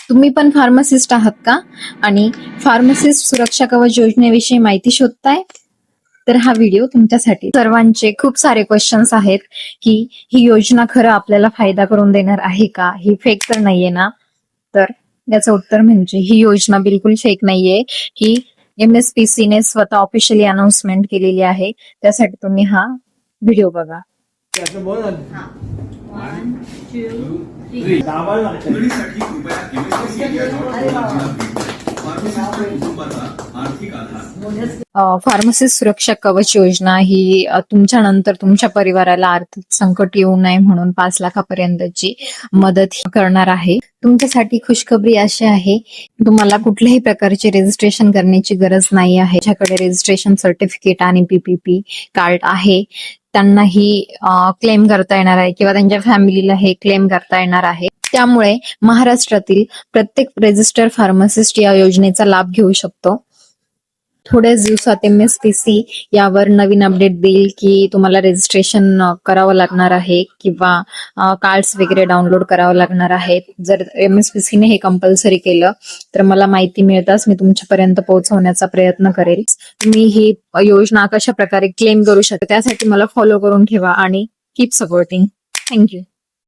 तुम्ही पण फार्मासिस्ट आहात का आणि फार्मासिस्ट सुरक्षा कवच योजनेविषयी माहिती शोधताय? तर हा व्हिडिओ तुमच्यासाठी. सर्वांचे खूप सारे क्वेश्चन्स आहेत की ही योजना खरं आपल्याला फायदा करून देणार आहे का, ही फेक तर नाहीये ना? तर याचं उत्तर म्हणजे ही योजना बिलकुल फेक नाहीये. ही MSPC ने स्वतः ऑफिशियली अनाउन्समेंट केलेली आहे. त्यासाठी तुम्ही हा व्हिडिओ बघा. नोंदणीसाठी कृपया MSPC फार्मासिस्ट कुटुंबाचा आर्थिक आधार. फार्मसिस्ट सुरक्षा कवच योजना ही तुमच्यानंतर तुमच्या परिवाराला आर्थिक संकट येऊ नये म्हणून 5 लाखापर्यंतची मदत करणार आहे. तुमच्यासाठी खुशखबरी अशी आहे, तुम्हाला कुठल्याही प्रकारचे रजिस्ट्रेशन करण्याची गरज नाही आहे. ज्याच्याकडे रजिस्ट्रेशन सर्टिफिकेट आणि PPP कार्ड आहे त्यांनाही क्लेम करता येणार आहे किंवा त्यांच्या फॅमिलीला हे क्लेम करता येणार आहे. त्यामुळे महाराष्ट्रातील प्रत्येक रजिस्टर फार्मासिस्ट या योजनेचा लाभ घेऊ शकतो. थोड्याच दिवसात MSPC यावर नवीन अपडेट देईल की तुम्हाला रजिस्ट्रेशन करावं लागणार आहे किंवा कार्ड्स वगैरे डाउनलोड करावं लागणार आहेत. जर MSPC ने हे कंपल्सरी केलं तर मला माहिती मिळताच मी तुमच्यापर्यंत पोहोचवण्याचा प्रयत्न करेल. तुम्ही ही योजना कशा प्रकारे क्लेम करू शकता त्यासाठी मला फॉलो करून ठेवा आणि कीप सपोर्टिंग. थँक्यू.